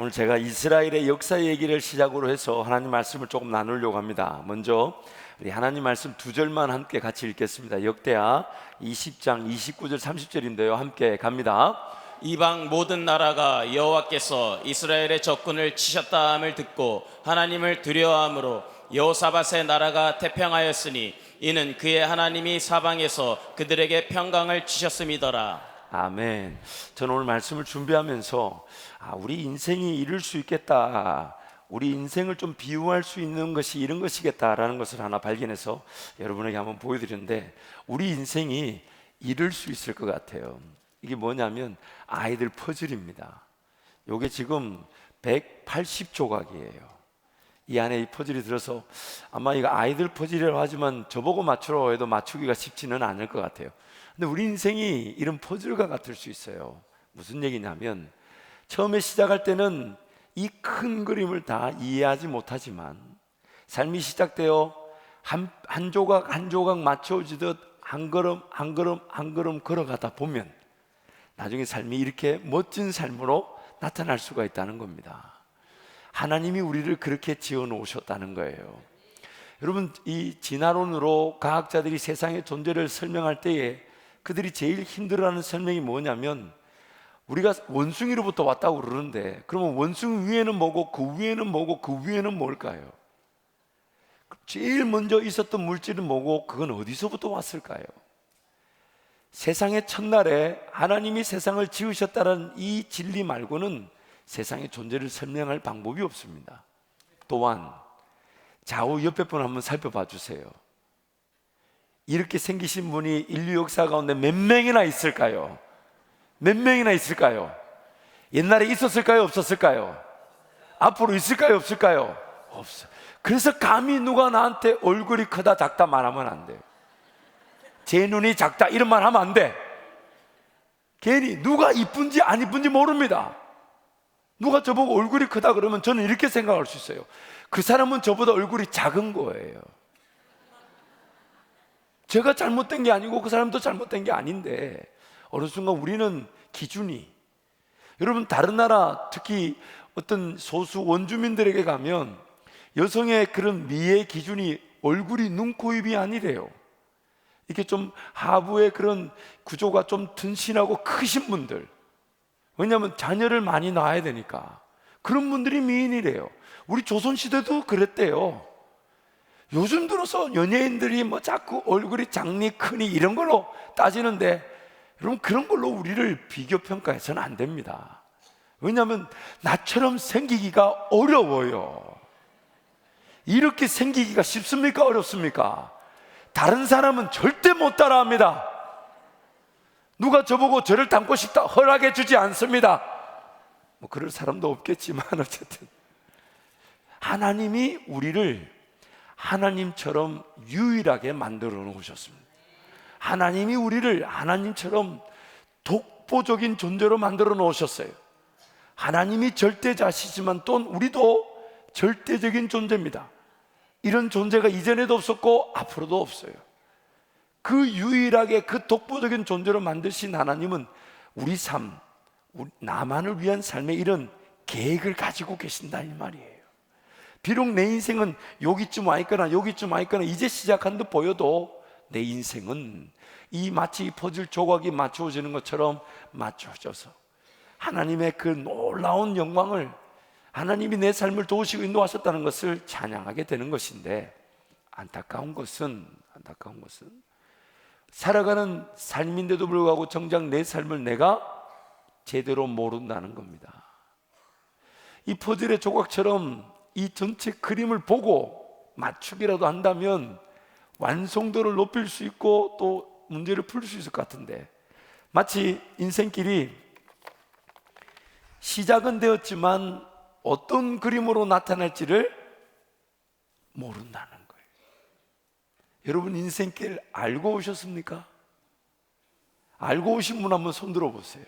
오늘 제가 이스라엘의 역사 얘기를 시작으로 해서 하나님 말씀을 조금 나누려고 합니다. 먼저 우리 하나님 말씀 두 절만 함께 같이 읽겠습니다. 역대하 20장 29절 30절인데요. 함께 갑니다. 이방 모든 나라가 여호와께서 이스라엘의 적군을 치셨다함을 듣고 하나님을 두려워함으로 여호사밧의 나라가 태평하였으니 이는 그의 하나님이 사방에서 그들에게 평강을 주셨음이더라. 아멘. 저는 오늘 말씀을 준비하면서 우리 인생이 이룰 수 있겠다, 우리 인생을 좀 비유할 수 있는 것이 이런 것이겠다라는 것을 하나 발견해서 여러분에게 한번 보여드리는데, 우리 인생이 이룰 수 있을 것 같아요. 이게 뭐냐면 아이들 퍼즐입니다. 이게 지금 180조각이에요. 이 안에 이 퍼즐이 들어서 아마 이거 아이들 퍼즐이라고 하지만 저보고 맞추라고 해도 맞추기가 쉽지는 않을 것 같아요. 근데 우리 인생이 이런 퍼즐과 같을 수 있어요. 무슨 얘기냐면, 처음에 시작할 때는 이 큰 그림을 다 이해하지 못하지만 삶이 시작되어 한 조각 한 조각 맞춰지듯 한 걸음 한 걸음 한 걸음 걸어가다 보면 나중에 삶이 이렇게 멋진 삶으로 나타날 수가 있다는 겁니다. 하나님이 우리를 그렇게 지어 놓으셨다는 거예요. 여러분, 이 진화론으로 과학자들이 세상의 존재를 설명할 때에 그들이 제일 힘들어하는 설명이 뭐냐면, 우리가 원숭이로부터 왔다고 그러는데 그러면 원숭이 위에는 뭐고 그 위에는 뭐고 그 위에는 뭘까요? 제일 먼저 있었던 물질은 뭐고 그건 어디서부터 왔을까요? 세상의 첫날에 하나님이 세상을 지으셨다는 이 진리 말고는 세상의 존재를 설명할 방법이 없습니다. 또한 좌우 옆에 분 한번 살펴봐 주세요. 이렇게 생기신 분이 인류 역사 가운데 몇 명이나 있을까요? 몇 명이나 있을까요? 옛날에 있었을까요? 없었을까요? 앞으로 있을까요? 없을까요? 없어요. 그래서 감히 누가 나한테 얼굴이 크다 작다 말하면 안 돼요. 제 눈이 작다 이런 말 하면 안 돼. 괜히 누가 이쁜지 안 이쁜지 모릅니다. 누가 저보고 얼굴이 크다 그러면 저는 이렇게 생각할 수 있어요. 그 사람은 저보다 얼굴이 작은 거예요. 제가 잘못된 게 아니고 그 사람도 잘못된 게 아닌데, 어느 순간 우리는 기준이, 여러분 다른 나라 특히 어떤 소수 원주민들에게 가면 여성의 그런 미의 기준이 얼굴이 눈, 코, 입이 아니래요. 이렇게 좀 하부의 그런 구조가 좀 튼실하고 크신 분들, 왜냐하면 자녀를 많이 낳아야 되니까 그런 분들이 미인이래요. 우리 조선시대도 그랬대요. 요즘 들어서 연예인들이 뭐 자꾸 얼굴이 작니 크니 이런 걸로 따지는데, 여러분 그런 걸로 우리를 비교 평가해서는 안 됩니다. 왜냐하면 나처럼 생기기가 어려워요. 이렇게 생기기가 쉽습니까? 어렵습니까? 다른 사람은 절대 못 따라합니다. 누가 저보고 저를 닮고 싶다 허락해 주지 않습니다. 뭐 그럴 사람도 없겠지만 어쨌든 하나님이 우리를 하나님처럼 유일하게 만들어 놓으셨습니다. 하나님이 우리를 하나님처럼 독보적인 존재로 만들어 놓으셨어요. 하나님이 절대자시지만 또 우리도 절대적인 존재입니다. 이런 존재가 이전에도 없었고 앞으로도 없어요. 그 유일하게 그 독보적인 존재로 만드신 하나님은 우리 삶, 나만을 위한 삶의 이런 계획을 가지고 계신다 이 말이에요. 비록 내 인생은 여기쯤 와 있거나 여기쯤 와 있거나 이제 시작한 듯 보여도 내 인생은 이 마치 퍼즐 조각이 맞춰지는 것처럼 맞춰져서 하나님의 그 놀라운 영광을, 하나님이 내 삶을 도우시고 인도하셨다는 것을 찬양하게 되는 것인데, 안타까운 것은 살아가는 삶인데도 불구하고 정작 내 삶을 내가 제대로 모른다는 겁니다. 이 퍼즐의 조각처럼 이 전체 그림을 보고 맞추기라도 한다면 완성도를 높일 수 있고 또 문제를 풀 수 있을 것 같은데, 마치 인생길이 시작은 되었지만 어떤 그림으로 나타날지를 모른다는 거예요. 여러분 인생길 알고 오셨습니까? 알고 오신 분 한번 손 들어보세요.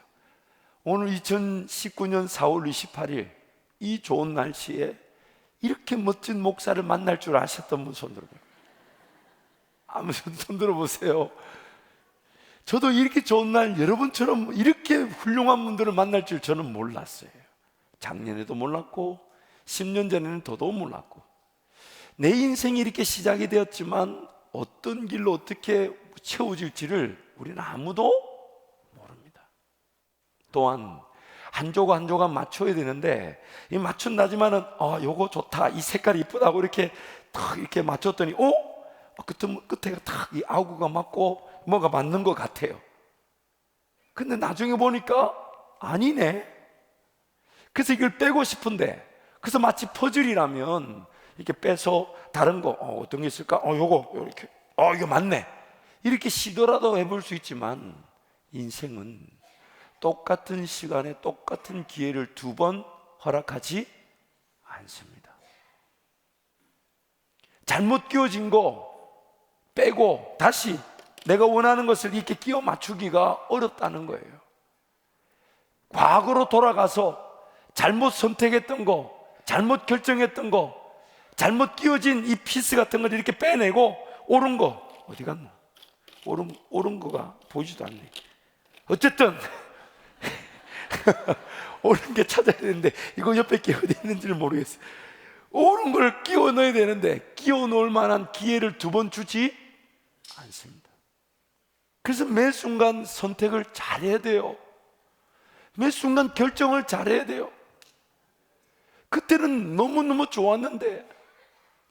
오늘 2019년 4월 28일 이 좋은 날씨에 이렇게 멋진 목사를 만날 줄 아셨던 분 손 들어보세요. 한번 손 들어보세요. 저도 이렇게 좋은 날 여러분처럼 이렇게 훌륭한 분들을 만날 줄 저는 몰랐어요. 작년에도 몰랐고 10년 전에는 더더욱 몰랐고, 내 인생이 이렇게 시작이 되었지만 어떤 길로 어떻게 채워질지를 우리는 아무도 모릅니다. 또한 한 조각 한 조각 맞춰야 되는데, 이 맞춘다지만은 요거 좋다, 이 색깔이 이쁘다고 이렇게 탁 이렇게 맞췄더니 끝에가 탁 이 아구가 맞고 뭐가 맞는 것 같아요. 근데 나중에 보니까 아니네. 그래서 이걸 빼고 싶은데, 그래서 마치 퍼즐이라면 이렇게 빼서 다른 거 어떤 게 있을까? 요거 이렇게 이거 맞네, 이렇게 시도라도 해볼 수 있지만, 인생은 똑같은 시간에 똑같은 기회를 두 번 허락하지 않습니다. 잘못 끼워진 거 빼고 다시 내가 원하는 것을 이렇게 끼워 맞추기가 어렵다는 거예요. 과거로 돌아가서 잘못 선택했던 거, 잘못 결정했던 거, 잘못 끼워진 이 피스 같은 걸 이렇게 빼내고, 옳은 거 어디 갔나? 옳은 거가 보이지도 않네. 어쨌든 옳은 게 찾아야 되는데, 이거 옆에 게 어디 있는지를 모르겠어요. 옳은 걸 끼워 넣어야 되는데 끼워 넣을 만한 기회를 두 번 주지 않습니다. 그래서 매 순간 선택을 잘해야 돼요. 매 순간 결정을 잘해야 돼요. 그때는 너무너무 좋았는데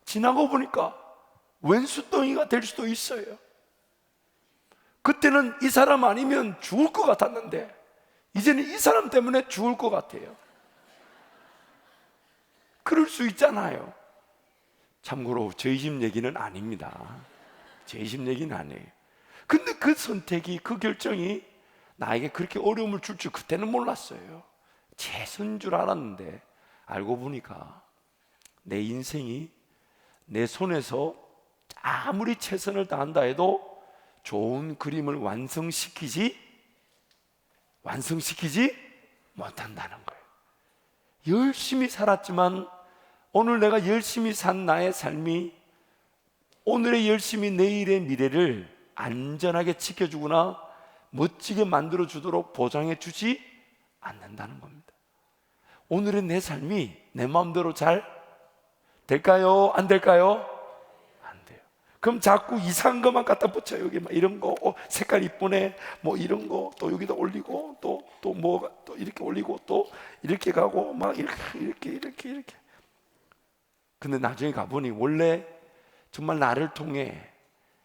지나고 보니까 왼수덩이가 될 수도 있어요. 그때는 이 사람 아니면 죽을 것 같았는데 이제는 이 사람 때문에 죽을 것 같아요. 그럴 수 있잖아요. 참고로 저희 집 얘기는 아닙니다. 저희 집 얘기는 아니에요. 근데 그 선택이, 그 결정이 나에게 그렇게 어려움을 줄 줄 그때는 몰랐어요. 최선인 줄 알았는데 알고 보니까 내 인생이 내 손에서 아무리 최선을 다한다 해도 좋은 그림을 완성시키지 못한다는 거예요. 열심히 살았지만 오늘 내가 열심히 산 나의 삶이 오늘의 열심히 내일의 미래를 안전하게 지켜주거나 멋지게 만들어주도록 보장해주지 않는다는 겁니다. 오늘의 내 삶이 내 마음대로 잘 될까요? 안 될까요? 안 돼요. 그럼 자꾸 이상한 것만 갖다 붙여요. 여기 막 이런 거, 색깔 이쁘네, 뭐 이런 거, 또 여기다 올리고, 또 이렇게 올리고, 또 이렇게 가고, 막 이렇게. 근데 나중에 가보니 원래 정말 나를 통해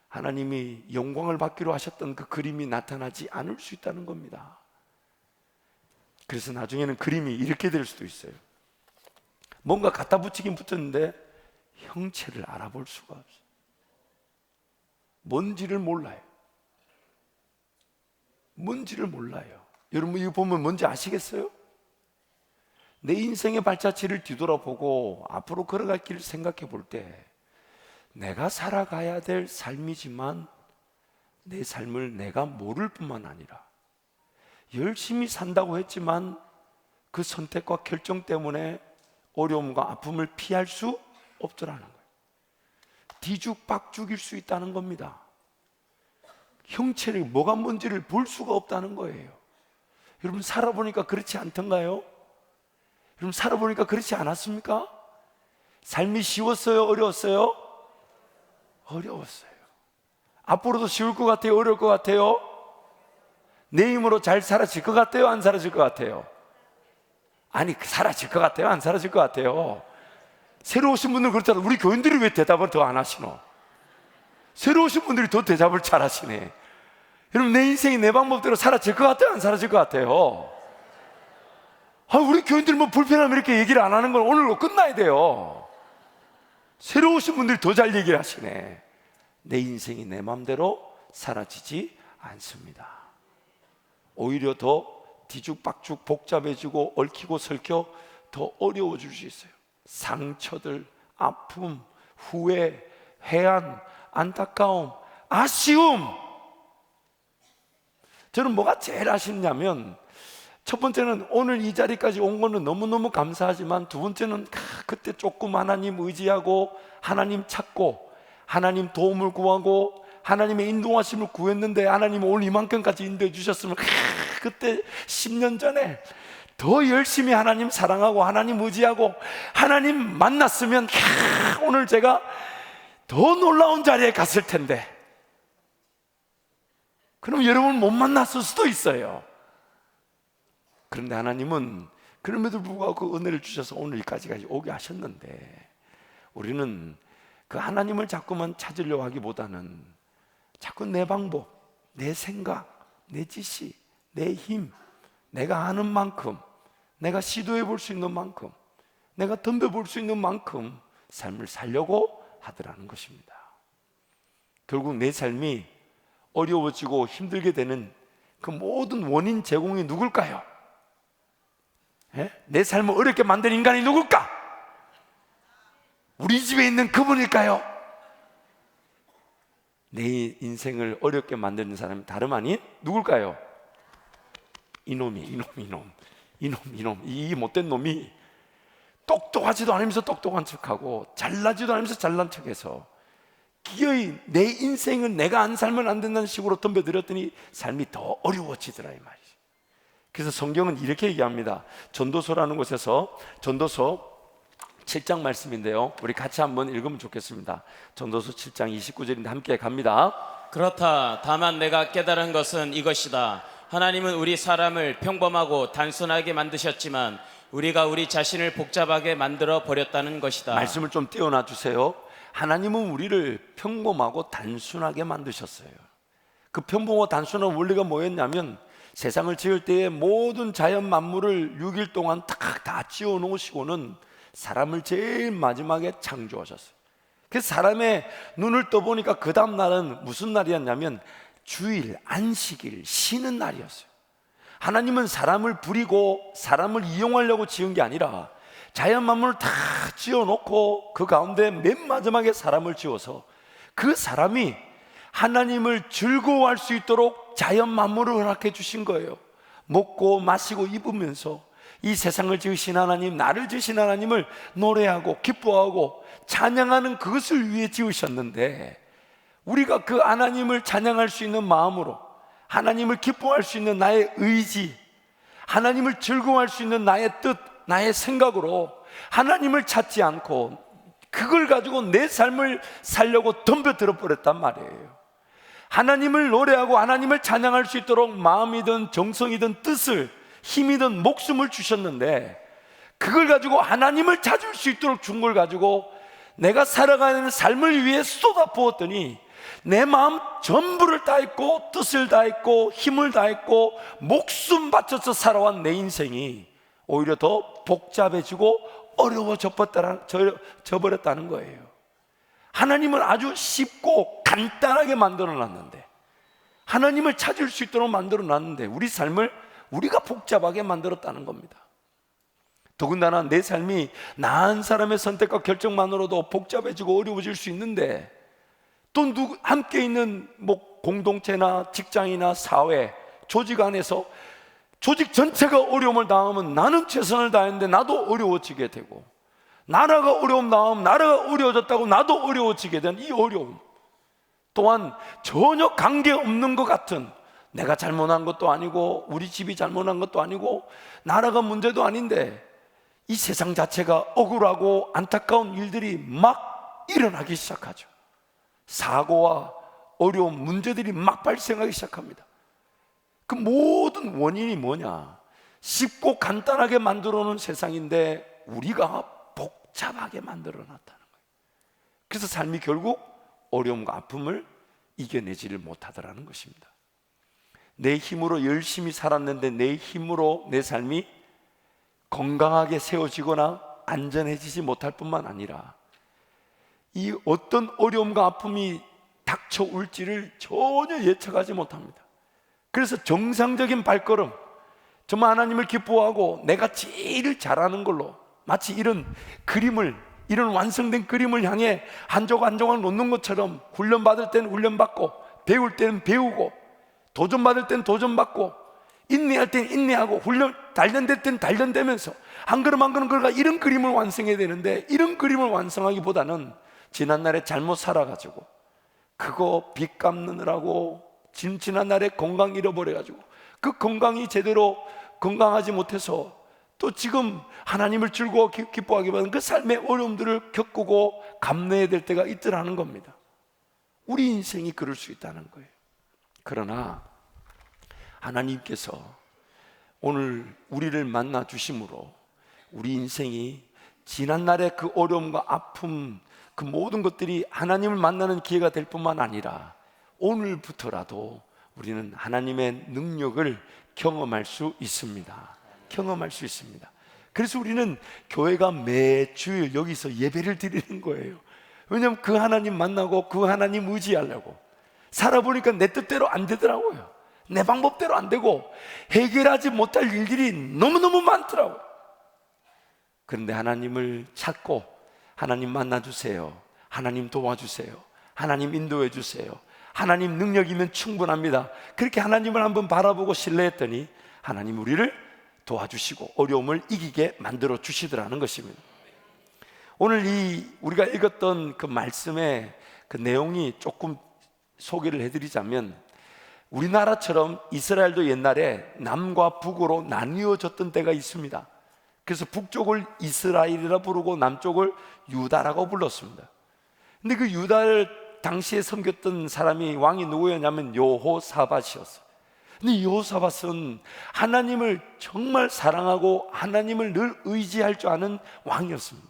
하나님이 영광을 받기로 하셨던 그 그림이 나타나지 않을 수 있다는 겁니다. 그래서 나중에는 그림이 이렇게 될 수도 있어요. 뭔가 갖다 붙이긴 붙였는데 형체를 알아볼 수가 없어요. 뭔지를 몰라요. 여러분 이거 보면 뭔지 아시겠어요? 내 인생의 발자취를 뒤돌아보고 앞으로 걸어갈 길을 생각해 볼 때 내가 살아가야 될 삶이지만 내 삶을 내가 모를 뿐만 아니라 열심히 산다고 했지만 그 선택과 결정 때문에 어려움과 아픔을 피할 수 없더라는 거예요. 뒤죽박죽일 수 있다는 겁니다. 형체를 뭐가 뭔지를 볼 수가 없다는 거예요. 여러분 살아보니까 그렇지 않던가요? 여러분 살아보니까 그렇지 않았습니까? 삶이 쉬웠어요? 어려웠어요? 어려웠어요. 앞으로도 쉬울 것 같아요? 어려울 것 같아요? 내 힘으로 잘 사라질 것 같아요? 안 사라질 것 같아요? 아니 사라질 것 같아요? 안 사라질 것 같아요? 새로 오신 분들 그렇잖아요. 우리 교인들이 왜 대답을 더 안 하시노? 새로 오신 분들이 더 대답을 잘 하시네. 여러분 내 인생이 내 방법대로 사라질 것 같아요? 안 사라질 것 같아요? 우리 교인들 뭐 불편하면 이렇게 얘기를 안 하는 건 오늘로 끝나야 돼요. 새로 오신 분들이 더 잘 얘기를 하시네. 내 인생이 내 마음대로 사라지지 않습니다. 오히려 더 뒤죽박죽 복잡해지고 얽히고 설켜 더 어려워질 수 있어요. 상처들, 아픔, 후회, 해안, 안타까움, 아쉬움. 저는 뭐가 제일 아쉽냐면 첫 번째는 오늘 이 자리까지 온 거는 너무너무 감사하지만 두 번째는 그때 조금 하나님 의지하고 하나님 찾고 하나님 도움을 구하고 하나님의 인도하심을 구했는데 하나님 오늘 이만큼까지 인도해 주셨으면 그때 10년 전에 더 열심히 하나님 사랑하고 하나님 의지하고 하나님 만났으면 오늘 제가 더 놀라운 자리에 갔을 텐데, 그럼 여러분 못 만났을 수도 있어요. 그런데 하나님은 그럼에도 불구하고 그 은혜를 주셔서 오늘까지 오게 하셨는데, 우리는 그 하나님을 자꾸만 찾으려고 하기보다는 자꾸 내 방법, 내 생각, 내 지식, 내 힘, 내가 아는 만큼, 내가 시도해 볼 수 있는 만큼, 내가 덤벼볼 수 있는 만큼 삶을 살려고 하더라는 것입니다. 결국 내 삶이 어려워지고 힘들게 되는 그 모든 원인 제공이 누굴까요? 내 삶을 어렵게 만든 인간이 누굴까? 우리 집에 있는 그분일까요? 내 인생을 어렵게 만드는 사람이 다름 아닌 누굴까요? 이놈, 이 못된 놈이 똑똑하지도 않으면서 똑똑한 척하고 잘나지도 않으면서 잘난 척해서 기어이 내 인생은 내가 안 살면 안 된다는 식으로 덤벼들었더니 삶이 더 어려워지더라 이 말이죠. 그래서 성경은 이렇게 얘기합니다. 전도서라는 곳에서, 전도서 7장 말씀인데요, 우리 같이 한번 읽으면 좋겠습니다. 전도서 7장 29절인데 함께 갑니다. 그렇다. 다만 내가 깨달은 것은 이것이다. 하나님은 우리 사람을 평범하고 단순하게 만드셨지만 우리가 우리 자신을 복잡하게 만들어 버렸다는 것이다. 말씀을 좀 띄워놔 주세요. 하나님은 우리를 평범하고 단순하게 만드셨어요. 그 평범하고 단순한 원리가 뭐였냐면, 세상을 지을 때에 모든 자연 만물을 6일 동안 다 지어 놓으시고는 사람을 제일 마지막에 창조하셨어요. 그래서 사람의 눈을 떠보니까 그 다음 날은 무슨 날이었냐면 주일, 안식일, 쉬는 날이었어요. 하나님은 사람을 부리고 사람을 이용하려고 지은 게 아니라 자연 만물을 다 지어놓고 그 가운데 맨 마지막에 사람을 지어서 그 사람이 하나님을 즐거워할 수 있도록 자연 만물을 허락해 주신 거예요. 먹고 마시고 입으면서 이 세상을 지으신 하나님, 나를 지으신 하나님을 노래하고 기뻐하고 찬양하는 그것을 위해 지으셨는데, 우리가 그 하나님을 찬양할 수 있는 마음으로, 하나님을 기뻐할 수 있는 나의 의지, 하나님을 즐거워할 수 있는 나의 뜻, 나의 생각으로 하나님을 찾지 않고 그걸 가지고 내 삶을 살려고 덤벼들어 버렸단 말이에요. 하나님을 노래하고 하나님을 찬양할 수 있도록 마음이든 정성이든 뜻을, 힘이든 목숨을 주셨는데, 그걸 가지고 하나님을 찾을 수 있도록 준 걸 가지고 내가 살아가는 삶을 위해 쏟아 부었더니 내 마음 전부를 다했고 뜻을 다했고 힘을 다했고 목숨 바쳐서 살아온 내 인생이 오히려 더 복잡해지고 어려워져 버렸다는 거예요. 하나님은 아주 쉽고 간단하게 만들어 놨는데, 하나님을 찾을 수 있도록 만들어 놨는데 우리 삶을 우리가 복잡하게 만들었다는 겁니다. 더군다나 내 삶이 나 한 사람의 선택과 결정만으로도 복잡해지고 어려워질 수 있는데, 또 함께 있는 공동체나 직장이나 사회, 조직 안에서 조직 전체가 어려움을 당하면 나는 최선을 다했는데 나도 어려워지게 되고, 나라가 어려움 당하면 나라가 어려워졌다고 나도 어려워지게 된 이 어려움, 또한 전혀 관계없는 것 같은, 내가 잘못한 것도 아니고 우리 집이 잘못한 것도 아니고 나라가 문제도 아닌데 이 세상 자체가 억울하고 안타까운 일들이 막 일어나기 시작하죠. 사고와 어려움, 문제들이 막 발생하기 시작합니다. 그 모든 원인이 뭐냐? 쉽고 간단하게 만들어 놓은 세상인데 우리가 복잡하게 만들어 놨다는 거예요. 그래서 삶이 결국 어려움과 아픔을 이겨내지를 못하더라는 것입니다. 내 힘으로 열심히 살았는데 내 힘으로 내 삶이 건강하게 세워지거나 안전해지지 못할 뿐만 아니라 이 어떤 어려움과 아픔이 닥쳐올지를 전혀 예측하지 못합니다. 그래서 정상적인 발걸음, 정말 하나님을 기뻐하고 내가 제일 잘하는 걸로, 마치 이런 그림을, 이런 완성된 그림을 향해 한 조각 한 조각 놓는 것처럼 훈련받을 때는 훈련받고, 배울 때는 배우고, 도전받을 때는 도전받고, 인내할 때는 인내하고, 단련될 때는 단련되면서 한 걸음 한 걸음 걸어가 이런 그림을 완성해야 되는데, 이런 그림을 완성하기보다는 지난날에 잘못 살아가지고 그거 빚 갚느라고 지난날에 건강 잃어버려가지고 그 건강이 제대로 건강하지 못해서 또 지금 하나님을 즐거워 기뻐하기보다는 그 삶의 어려움들을 겪고 감내해야 될 때가 있더라는 겁니다. 우리 인생이 그럴 수 있다는 거예요. 그러나 하나님께서 오늘 우리를 만나 주심으로 우리 인생이 지난날의 그 어려움과 아픔, 그 모든 것들이 하나님을 만나는 기회가 될 뿐만 아니라 오늘부터라도 우리는 하나님의 능력을 경험할 수 있습니다. 경험할 수 있습니다. 그래서 우리는 교회가 매주 여기서 예배를 드리는 거예요. 왜냐하면 그 하나님 만나고 그 하나님 의지하려고. 살아보니까 내 뜻대로 안 되더라고요. 내 방법대로 안 되고 해결하지 못할 일들이 너무너무 많더라고요. 그런데 하나님을 찾고 하나님 만나주세요, 하나님 도와주세요, 하나님 인도해 주세요, 하나님 능력이면 충분합니다. 그렇게 하나님을 한번 바라보고 신뢰했더니 하나님 우리를 도와주시고 어려움을 이기게 만들어 주시더라는 것입니다. 오늘 우리가 읽었던 그 말씀의 그 내용이 조금 소개를 해드리자면, 우리나라처럼 이스라엘도 옛날에 남과 북으로 나뉘어졌던 때가 있습니다. 그래서 북쪽을 이스라엘이라 부르고 남쪽을 유다라고 불렀습니다. 근데 그 유다를 당시에 섬겼던 사람이 왕이 누구였냐면 여호사밧이었어요. 근데 여호사밧은 하나님을 정말 사랑하고 하나님을 늘 의지할 줄 아는 왕이었습니다.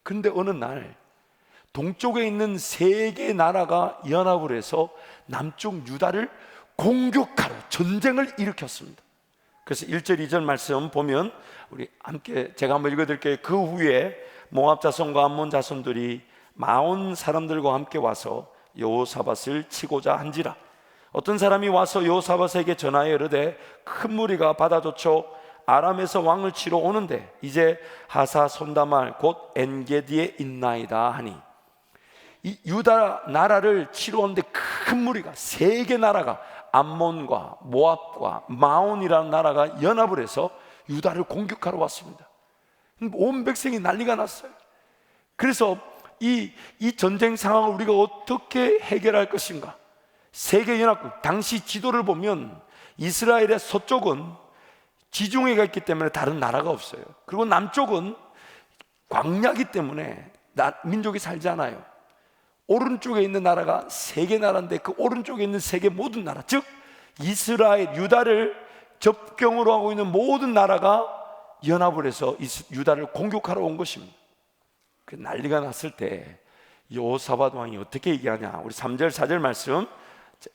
그런데 어느 날 동쪽에 있는 세 개의 나라가 연합을 해서 남쪽 유다를 공격하러 전쟁을 일으켰습니다. 그래서 1절 2절 말씀 보면 우리 함께 제가 한번 읽어드릴게요. 그 후에 모압 자손과 암몬 자손들이 마온 사람들과 함께 와서 여호사밧을 치고자 한지라. 어떤 사람이 와서 여호사밧에게 전하여 이르되 큰 무리가 바다 저쪽 아람에서 왕을 치러 오는데 이제 하사 손다말 곧 엔게디에 있나이다 하니, 이 유다 나라를 치러 오는데 큰 무리가 세 개 나라가 암몬과 모압과 마온이라는 나라가 연합을 해서 유다를 공격하러 왔습니다. 온 백성이 난리가 났어요. 그래서 이 전쟁 상황을 우리가 어떻게 해결할 것인가? 세계 연합국, 당시 지도를 보면 이스라엘의 서쪽은 지중해가 있기 때문에 다른 나라가 없어요. 그리고 남쪽은 광야이기 때문에 민족이 살지 않아요. 오른쪽에 있는 나라가 세 개 나라인데 그 오른쪽에 있는 세 개 모든 나라, 즉 이스라엘, 유다를 접경으로 하고 있는 모든 나라가 연합을 해서 유다를 공격하러 온 것입니다. 그 난리가 났을 때 여호사밧 왕이 어떻게 얘기하냐? 우리 3절 4절 말씀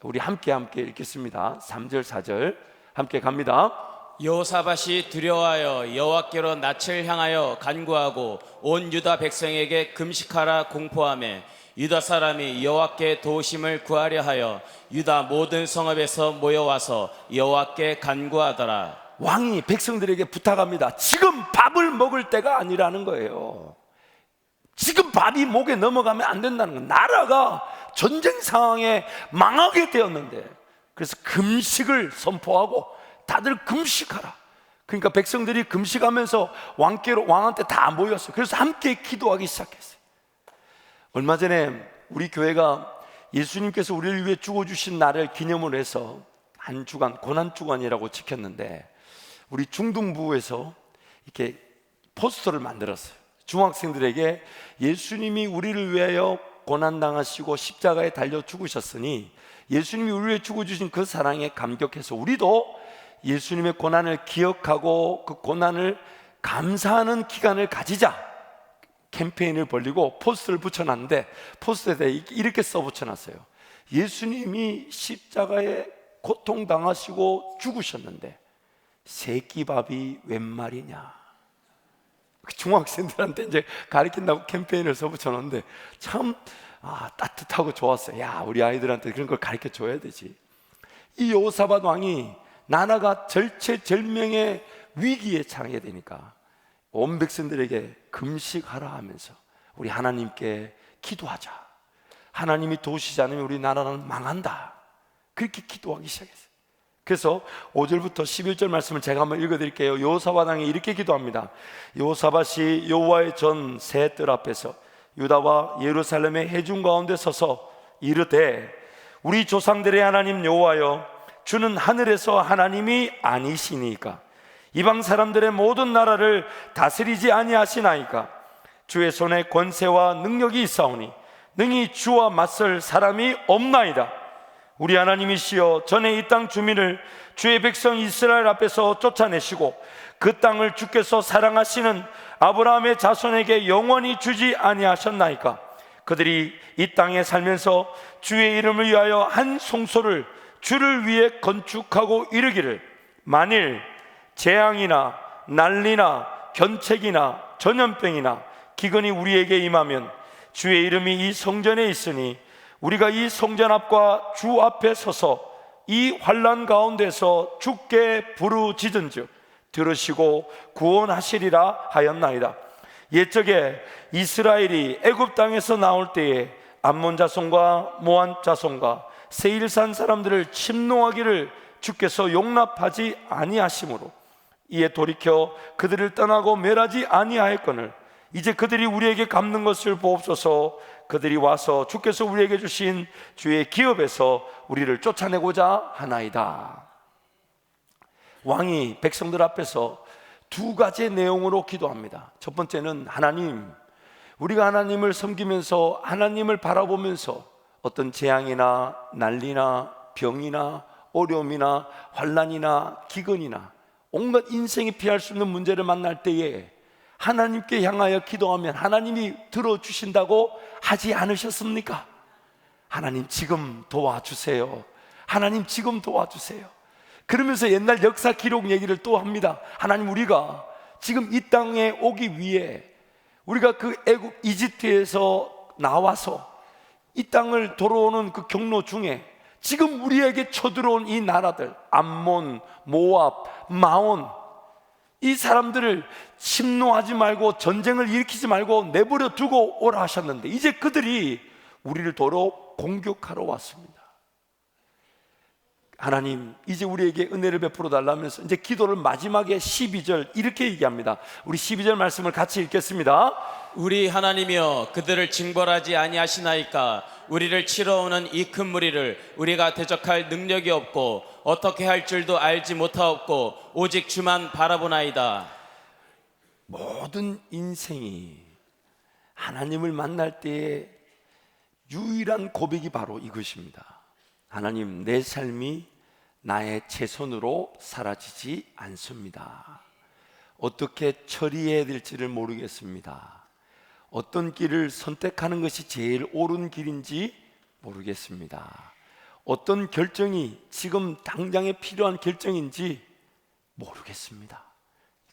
우리 함께 읽겠습니다. 3절 4절 함께 갑니다. 여호사밧이 두려워하여 여호와께로 낯을 향하여 간구하고 온 유다 백성에게 금식하라 공포하며 유다 사람이 여호와께 도우심을 구하려 하여 유다 모든 성읍에서 모여와서 여호와께 간구하더라. 왕이 백성들에게 부탁합니다. 지금 밥을 먹을 때가 아니라는 거예요. 지금 밥이 목에 넘어가면 안 된다는 거예요. 나라가 전쟁 상황에 망하게 되었는데, 그래서 금식을 선포하고 다들 금식하라. 그러니까 백성들이 금식하면서 왕한테 다 모였어요. 그래서 함께 기도하기 시작했어요. 얼마 전에 우리 교회가 예수님께서 우리를 위해 죽어주신 날을 기념으로 해서 한 주간, 고난주간이라고 지켰는데, 우리 중등부에서 이렇게 포스터를 만들었어요. 중학생들에게 예수님이 우리를 위하여 고난당하시고 십자가에 달려 죽으셨으니 예수님이 우리를 위해 죽어주신 그 사랑에 감격해서 우리도 예수님의 고난을 기억하고 그 고난을 감사하는 기간을 가지자 캠페인을 벌리고 포스터를 붙여놨는데, 포스터에 이렇게 써붙여놨어요. 예수님이 십자가에 고통당하시고 죽으셨는데 새끼밥이 웬 말이냐. 중학생들한테 이제 가르친다고 캠페인을 써붙여놓는데 참 따뜻하고 좋았어요. 야, 우리 아이들한테 그런 걸 가르쳐 줘야 되지. 이 여호사밧 왕이 나라가 절체절명의 위기에 처하게 되니까 온 백성들에게 금식하라 하면서 우리 하나님께 기도하자. 하나님이 도우시지 않으면 우리 나라는 망한다. 그렇게 기도하기 시작했어요. 그래서 5절부터 11절 말씀을 제가 한번 읽어드릴게요. 여호사밧 왕이 이렇게 기도합니다. 여호사밧이 여호와의 전 새 뜰 앞에서 유다와 예루살렘의 회중 가운데 서서 이르되 우리 조상들의 하나님 여호와여, 주는 하늘에서 하나님이 아니시니까 이방 사람들의 모든 나라를 다스리지 아니하시나이까? 주의 손에 권세와 능력이 있사오니 능히 주와 맞설 사람이 없나이다. 우리 하나님이시여, 전에 이 땅 주민을 주의 백성 이스라엘 앞에서 쫓아내시고 그 땅을 주께서 사랑하시는 아브라함의 자손에게 영원히 주지 아니하셨나이까? 그들이 이 땅에 살면서 주의 이름을 위하여 한 송소를 주를 위해 건축하고 이르기를, 만일 재앙이나 난리나 견책이나 전염병이나 기근이 우리에게 임하면 주의 이름이 이 성전에 있으니 우리가 이 성전 앞과 주 앞에 서서 이 환난 가운데서 주께 부르짖은즉 들으시고 구원하시리라 하였나이다. 옛적에 이스라엘이 애굽 땅에서 나올 때에 암몬 자손과 모한 자손과 세일산 사람들을 침노하기를 주께서 용납하지 아니하심으로 이에 돌이켜 그들을 떠나고 멸하지 아니하였거늘 이제 그들이 우리에게 갚는 것을 보옵소서. 그들이 와서 주께서 우리에게 주신 주의 기업에서 우리를 쫓아내고자 하나이다. 왕이 백성들 앞에서 두 가지 내용으로 기도합니다. 첫 번째는, 하나님, 우리가 하나님을 섬기면서 하나님을 바라보면서 어떤 재앙이나 난리나 병이나 어려움이나 환난이나 기근이나 온갖 인생이 피할 수 없는 문제를 만날 때에 하나님께 향하여 기도하면 하나님이 들어주신다고 하지 않으셨습니까? 하나님 지금 도와주세요. 하나님 지금 도와주세요. 그러면서 옛날 역사 기록 얘기를 또 합니다. 하나님, 우리가 지금 이 땅에 오기 위해 우리가 그 애굽 이집트에서 나와서 이 땅을 돌아오는 그 경로 중에 지금 우리에게 쳐들어온 이 나라들, 암몬, 모압, 마온, 이 사람들을 침노하지 말고 전쟁을 일으키지 말고 내버려 두고 오라 하셨는데 이제 그들이 우리를 도로 공격하러 왔습니다. 하나님, 이제 우리에게 은혜를 베풀어 달라면서 이제 기도를 마지막에 12절 이렇게 얘기합니다. 우리 12절 말씀을 같이 읽겠습니다. 우리 하나님이여, 그들을 징벌하지 아니하시나이까? 우리를 치러오는 이 큰 무리를 우리가 대적할 능력이 없고 어떻게 할 줄도 알지 못하옵고 오직 주만 바라보나이다. 모든 인생이 하나님을 만날 때의 유일한 고백이 바로 이것입니다. 하나님, 내 삶이 나의 최선으로 사라지지 않습니다. 어떻게 처리해야 될지를 모르겠습니다. 어떤 길을 선택하는 것이 제일 옳은 길인지 모르겠습니다. 어떤 결정이 지금 당장에 필요한 결정인지 모르겠습니다.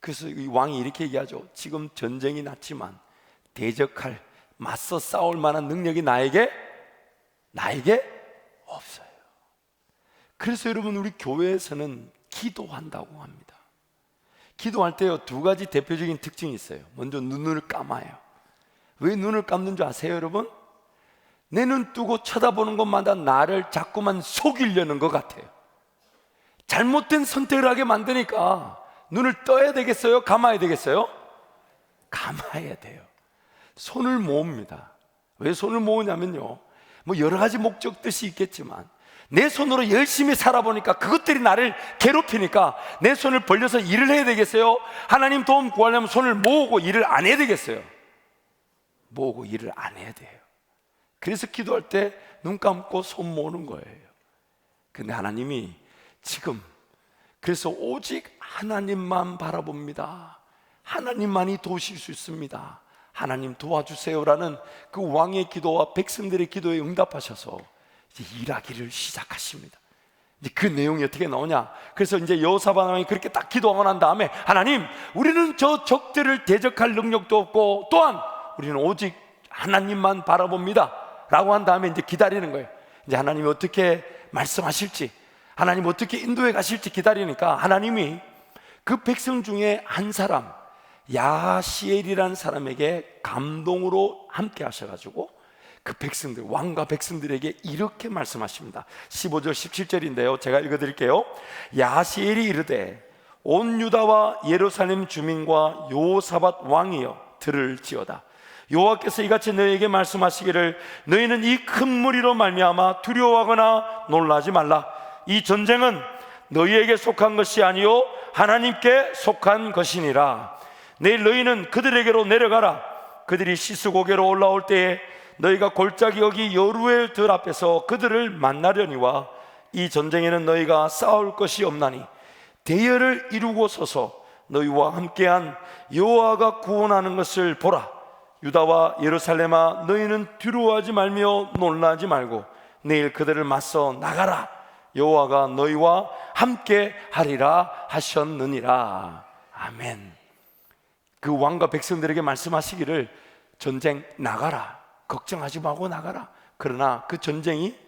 그래서 이 왕이 이렇게 얘기하죠. 지금 전쟁이 났지만 대적할, 맞서 싸울 만한 능력이 나에게 없어요. 그래서 여러분, 우리 교회에서는 기도한다고 합니다. 기도할 때요, 두 가지 대표적인 특징이 있어요. 먼저 눈을 감아요. 왜 눈을 감는 줄 아세요, 여러분? 내 눈 뜨고 쳐다보는 것마다 나를 자꾸만 속이려는 것 같아요. 잘못된 선택을 하게 만드니까 눈을 떠야 되겠어요? 감아야 되겠어요? 감아야 돼요. 손을 모읍니다. 왜 손을 모으냐면요, 뭐 여러 가지 목적 뜻이 있겠지만 내 손으로 열심히 살아보니까 그것들이 나를 괴롭히니까 내 손을 벌려서 일을 해야 되겠어요? 하나님 도움 구하려면 손을 모으고 일을 안 해야 되겠어요? 모으고 일을 안 해야 돼요. 그래서 기도할 때 눈 감고 손 모으는 거예요. 근데 하나님이 지금, 그래서 오직 하나님만 바라봅니다. 하나님만이 도우실 수 있습니다. 하나님 도와주세요라는 그 왕의 기도와 백성들의 기도에 응답하셔서 이제 일하기를 시작하십니다. 이제 그 내용이 어떻게 나오냐? 그래서 이제 여호사밧 왕이 그렇게 딱 기도하고 난 다음에, 하나님, 우리는 저 적들을 대적할 능력도 없고 또한 우리는 오직 하나님만 바라봅니다 라고 한 다음에 이제 기다리는 거예요. 이제 하나님이 어떻게 말씀하실지, 하나님 어떻게 인도해 가실지 기다리니까 하나님이 그 백성 중에 한 사람, 야시엘이라는 사람에게 감동으로 함께 하셔가지고 그 백성들, 왕과 백성들에게 이렇게 말씀하십니다. 15절 17절인데요 제가 읽어드릴게요. 야시엘이 이르되 온 유다와 예루살렘 주민과 여호사밧 왕이여 들을지어다. 여호와께서 이같이 너희에게 말씀하시기를, 너희는 이 큰 무리로 말미암아 두려워하거나 놀라지 말라. 이 전쟁은 너희에게 속한 것이 아니요 하나님께 속한 것이니라. 내일 너희는 그들에게로 내려가라. 그들이 시스고개로 올라올 때에 너희가 골짜기 여기 여루엘 들 앞에서 그들을 만나려니와 이 전쟁에는 너희가 싸울 것이 없나니 대열을 이루고 서서 너희와 함께한 여호와가 구원하는 것을 보라. 유다와 예루살렘아, 너희는 두려워하지 말며 놀라지 말고 내일 그들을 맞서 나가라. 여호와가 너희와 함께 하리라 하셨느니라. 아멘. 그 왕과 백성들에게 말씀하시기를 전쟁 나가라, 걱정하지 말고 나가라. 그러나 그 전쟁이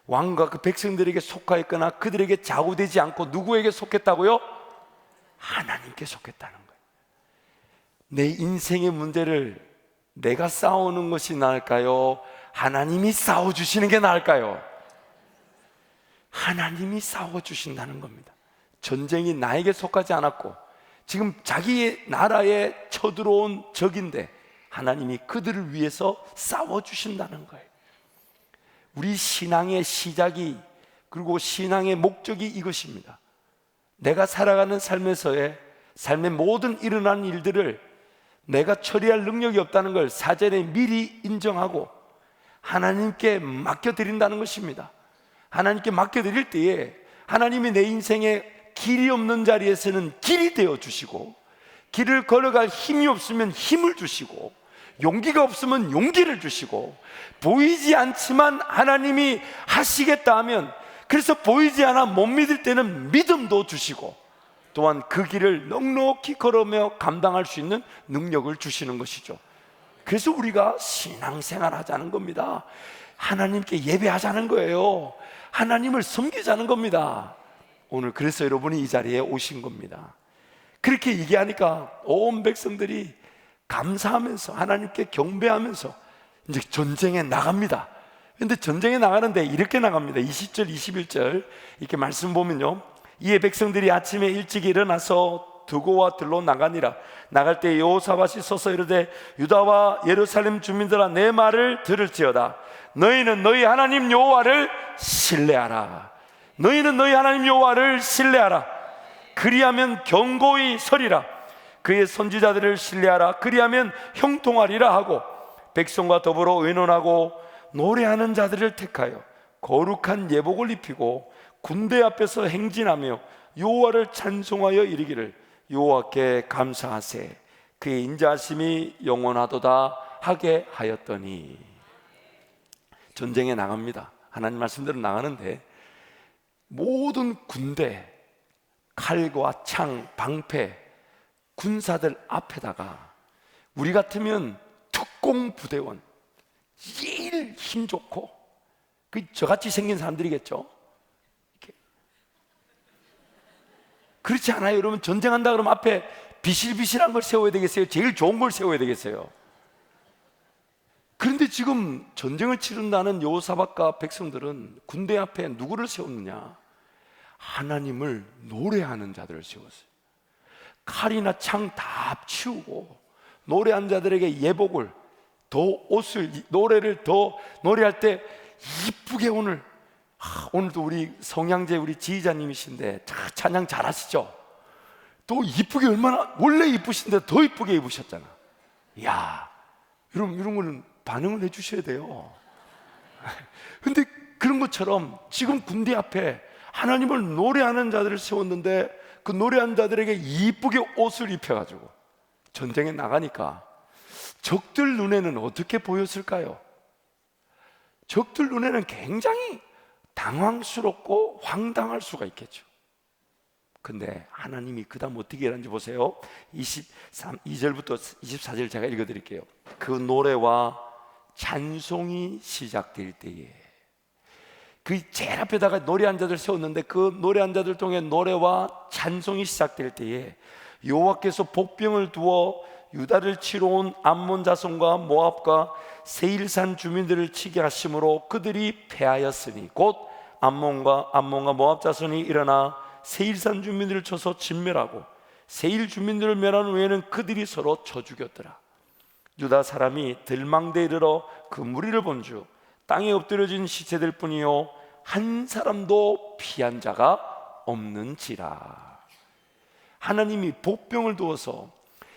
왕과 그 백성들에게 속하였거나 그들에게 좌우되지 않고 누구에게 속했다고요? 하나님께 속했다는 거예요. 내 인생의 문제를 내가 싸우는 것이 나을까요? 하나님이 싸워주시는 게 나을까요? 하나님이 싸워주신다는 겁니다. 전쟁이 나에게 속하지 않았고 지금 자기의 나라에 쳐들어온 적인데 하나님이 그들을 위해서 싸워주신다는 거예요. 우리 신앙의 시작이, 그리고 신앙의 목적이 이것입니다. 내가 살아가는 삶에서의 삶의 모든 일어난 일들을 내가 처리할 능력이 없다는 걸 사전에 미리 인정하고 하나님께 맡겨드린다는 것입니다. 하나님께 맡겨드릴 때에 하나님이 내 인생에 길이 없는 자리에서는 길이 되어 주시고, 길을 걸어갈 힘이 없으면 힘을 주시고, 용기가 없으면 용기를 주시고, 보이지 않지만 하나님이 하시겠다 하면, 그래서 보이지 않아 못 믿을 때는 믿음도 주시고, 또한 그 길을 넉넉히 걸으며 감당할 수 있는 능력을 주시는 것이죠. 그래서 우리가 신앙생활 하자는 겁니다. 하나님께 예배하자는 거예요. 하나님을 섬기자는 겁니다. 오늘 그래서 여러분이 이 자리에 오신 겁니다. 그렇게 얘기하니까 온 백성들이 감사하면서 하나님께 경배하면서 이제 전쟁에 나갑니다. 근데 전쟁에 나가는데 이렇게 나갑니다. 20절 21절 이렇게 말씀 보면요, 이에 백성들이 아침에 일찍 일어나서 두고와 들로 나가니라. 나갈 때 여호사밧이 서서 이르되 유다와 예루살렘 주민들아, 내 말을 들을지어다. 너희는 너희 하나님 여호와를 신뢰하라. 너희는 너희 하나님 여호와를 신뢰하라. 그리하면 견고히 서리라. 그의 선지자들을 신뢰하라. 그리하면 형통하리라 하고, 백성과 더불어 의논하고 노래하는 자들을 택하여 거룩한 예복을 입히고 군대 앞에서 행진하며 여호와를 찬송하여 이르기를 여호와께 감사하세. 그의 인자하심이 영원하도다 하게 하였더니. 전쟁에 나갑니다. 하나님 말씀대로 나가는데 모든 군대, 칼과 창, 방패, 군사들 앞에다가 우리 같으면 특공부대원, 제일 힘 좋고 저같이 생긴 사람들이겠죠. 이렇게. 그렇지 않아요? 여러분, 전쟁한다 그러면 앞에 비실비실한 걸 세워야 되겠어요? 제일 좋은 걸 세워야 되겠어요? 그런데 지금 전쟁을 치른다는 여호사밧과 백성들은 군대 앞에 누구를 세웠느냐? 하나님을 노래하는 자들을 세웠어요. 칼이나 창 다 치우고 노래하는 자들에게 예복을, 더 옷을, 노래를 더 노래할 때 이쁘게 오늘도 우리 성향제 우리 지휘자님이신데 찬양 잘하시죠? 또 이쁘게, 얼마나 원래 이쁘신데 더 이쁘게 입으셨잖아. 이야, 이런 거는 반응을 해주셔야 돼요. 근데 그런 것처럼 지금 군대 앞에 하나님을 노래하는 자들을 세웠는데 그 노래하는 자들에게 이쁘게 옷을 입혀가지고 전쟁에 나가니까 적들 눈에는 어떻게 보였을까요? 적들 눈에는 굉장히 당황스럽고 황당할 수가 있겠죠. 근데 하나님이 그 다음 어떻게 일하는지 보세요. 2절부터 24절 제가 읽어드릴게요. 그 노래와 찬송이 시작될 때에, 그 제일 앞에다가 노래한 자들 세웠는데 그 노래한 자들 통해 노래와 찬송이 시작될 때에 여호와께서 복병을 두어 유다를 치러 온 암몬 자손과 모압과 세일산 주민들을 치게 하심으로 그들이 패하였으니 곧 암몬과 모압 자손이 일어나 세일산 주민들을 쳐서 진멸하고 세일 주민들을 멸한 후에는 그들이 서로 쳐 죽였더라. 유다 사람이 들망대에 이르러 그 무리를 본즉 땅에 엎드려진 시체들 뿐이요 한 사람도 피한 자가 없는지라. 하나님이 복병을 두어서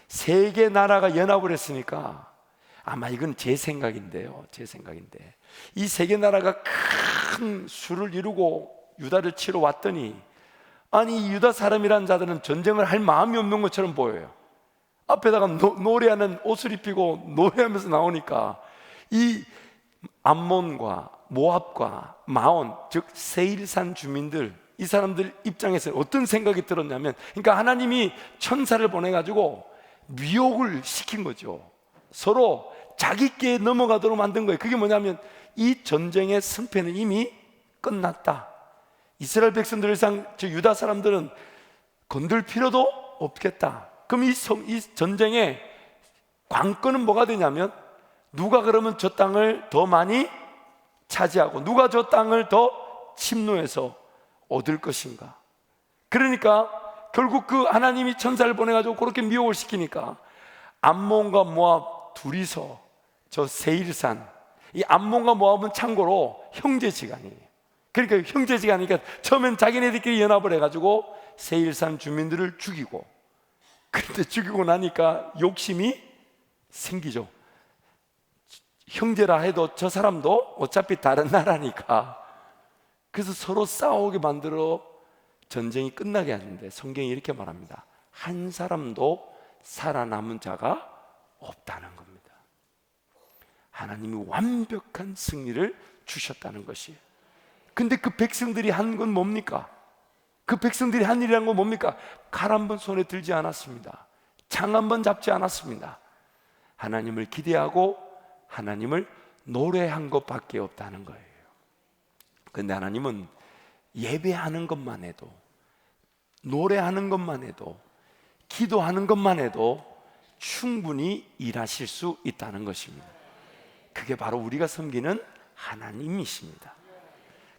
세계 나라가 연합을 했으니까, 아마 이건 제 생각인데요, 제 생각인데, 이 세계 나라가 큰 수를 이루고 유다를 치러 왔더니, 아니 유다 사람이란 자들은 전쟁을 할 마음이 없는 것처럼 보여요. 앞에다가 노래하는 옷을 입히고 노래하면서 나오니까, 이 암몬과 모압과 마온, 즉 세일산 주민들, 이 사람들 입장에서 어떤 생각이 들었냐면, 그러니까 하나님이 천사를 보내가지고 미혹을 시킨 거죠. 서로 자기께 넘어가도록 만든 거예요. 그게 뭐냐면, 이 전쟁의 승패는 이미 끝났다. 이스라엘 백성들 이상 저 유다 사람들은 건들 필요도 없겠다. 그럼 이 전쟁의 관건은 뭐가 되냐면, 누가 그러면 저 땅을 더 많이 차지하고 누가 저 땅을 더 침노해서 얻을 것인가. 그러니까 결국 그 하나님이 천사를 보내가지고 그렇게 미혹을 시키니까 암몬과 모압 둘이서 저 세일산, 이 암몬과 모압은 참고로 형제지간이에요. 그러니까 형제지간이니까 처음엔 자기네들끼리 연합을 해가지고 세일산 주민들을 죽이고, 그런데 죽이고 나니까 욕심이 생기죠. 형제라 해도 저 사람도 어차피 다른 나라니까, 그래서 서로 싸우게 만들어 전쟁이 끝나게 하는데, 성경이 이렇게 말합니다. 한 사람도 살아남은 자가 없다는 겁니다. 하나님이 완벽한 승리를 주셨다는 것이에요. 근데 그 백성들이 한 건 뭡니까? 그 백성들이 한 일이란 건 뭡니까? 칼 한 번 손에 들지 않았습니다. 창 한 번 잡지 않았습니다. 하나님을 기대하고 하나님을 노래한 것밖에 없다는 거예요. 그런데 하나님은 예배하는 것만 해도, 노래하는 것만 해도, 기도하는 것만 해도 충분히 일하실 수 있다는 것입니다. 그게 바로 우리가 섬기는 하나님이십니다.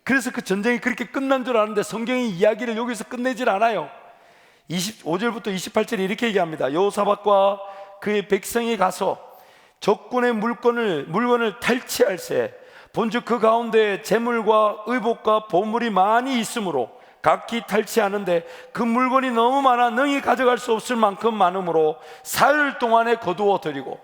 그래서 그 전쟁이 그렇게 끝난 줄 아는데 성경이 이야기를 여기서 끝내질 않아요. 25절부터 28절에 이렇게 얘기합니다. 여호사밧과 그의 백성이 가서 적군의 물건을 탈취할세, 본즉 그 가운데 재물과 의복과 보물이 많이 있으므로 각기 탈취하는데 그 물건이 너무 많아 능히 가져갈 수 없을 만큼 많으므로 사흘 동안에 거두어 드리고,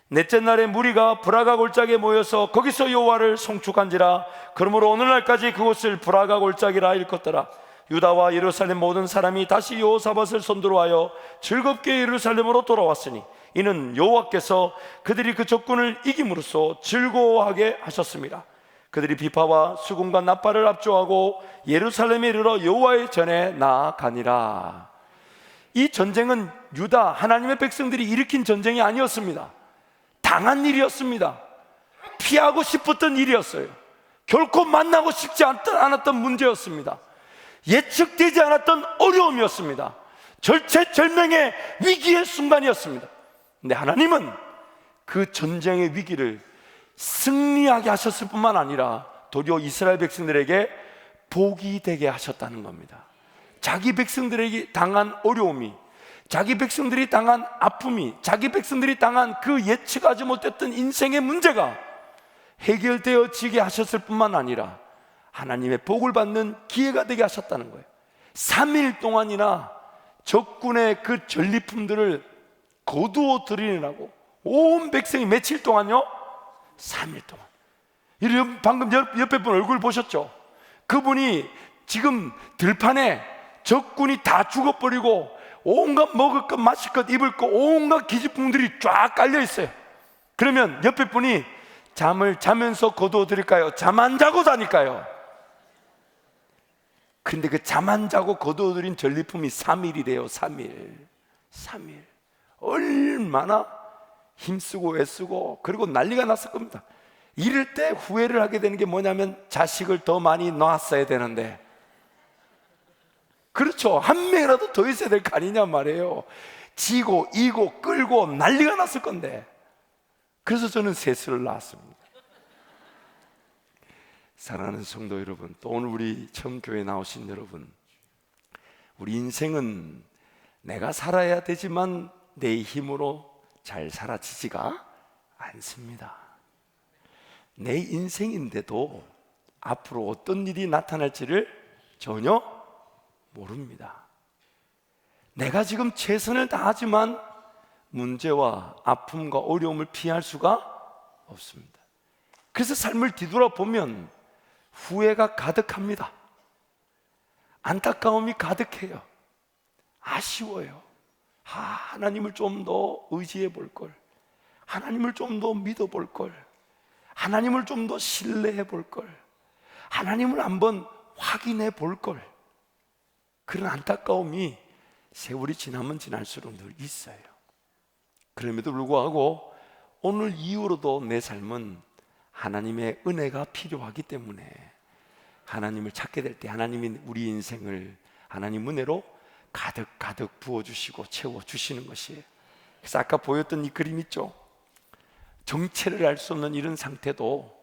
넷째 날에 무리가 브라가 골짜기에 모여서 거기서 여호와를 송축한지라. 그러므로 오늘날까지 그곳을 브라가 골짜기라 일컫더라. 유다와 예루살렘 모든 사람이 다시 여호사밧을 손들어하여 즐겁게 예루살렘으로 돌아왔으니 이는 여호와께서 그들이 그 적군을 이김으로써 즐거워하게 하셨습니다. 그들이 비파와 수금과 나팔을 압조하고 예루살렘에 이르러 여호와의 전에 나아가니라. 이 전쟁은 유다 하나님의 백성들이 일으킨 전쟁이 아니었습니다. 당한 일이었습니다. 피하고 싶었던 일이었어요. 결코 만나고 싶지 않았던 문제였습니다. 예측되지 않았던 어려움이었습니다. 절체절명의 위기의 순간이었습니다. 근데 하나님은 그 전쟁의 위기를 승리하게 하셨을 뿐만 아니라 도리어 이스라엘 백성들에게 복이 되게 하셨다는 겁니다. 자기 백성들에게 당한 어려움이, 자기 백성들이 당한 아픔이, 자기 백성들이 당한 그 예측하지 못했던 인생의 문제가 해결되어지게 하셨을 뿐만 아니라 하나님의 복을 받는 기회가 되게 하셨다는 거예요. 3일 동안이나 적군의 그 전리품들을 거두어 드리느라고 온 백성이 며칠 동안요? 3일 동안. 방금 옆에 분 얼굴 보셨죠? 그분이 지금 들판에 적군이 다 죽어버리고 온갖 먹을 것, 마실 것, 입을 것, 온갖 기지품들이 쫙 깔려 있어요. 그러면 옆에 분이 잠을 자면서 거두어 드릴까요? 잠 안 자고 자니까요. 근데 그 잠 안 자고 거두어 드린 전리품이 3일이래요. 3일. 얼마나 힘쓰고 애쓰고 그리고 난리가 났을 겁니다. 이럴 때 후회를 하게 되는 게 뭐냐면 자식을 더 많이 낳았어야 되는데, 그렇죠, 한 명이라도 더 있어야 될 거 아니냐 말이에요. 지고 이고 끌고 난리가 났을 건데. 그래서 저는 셋을 낳았습니다. 사랑하는 성도 여러분, 또 오늘 우리 처음 교회 나오신 여러분, 우리 인생은 내가 살아야 되지만 내 힘으로 잘 살아지지가 않습니다. 내 인생인데도 앞으로 어떤 일이 나타날지를 전혀 모릅니다. 내가 지금 최선을 다하지만 문제와 아픔과 어려움을 피할 수가 없습니다. 그래서 삶을 뒤돌아보면 후회가 가득합니다. 안타까움이 가득해요. 아쉬워요. 하나님을 좀 더 의지해 볼 걸, 하나님을 좀 더 믿어 볼 걸, 하나님을 좀 더 신뢰해 볼 걸, 하나님을 한번 확인해 볼 걸. 그런 안타까움이 세월이 지나면 지날수록 늘 있어요. 그럼에도 불구하고 오늘 이후로도 내 삶은 하나님의 은혜가 필요하기 때문에 하나님을 찾게 될 때 하나님이 우리 인생을 하나님 은혜로 가득 부어주시고 채워주시는 것이에요. 그래서 아까 보였던 이 그림 있죠? 정체를 알 수 없는 이런 상태도,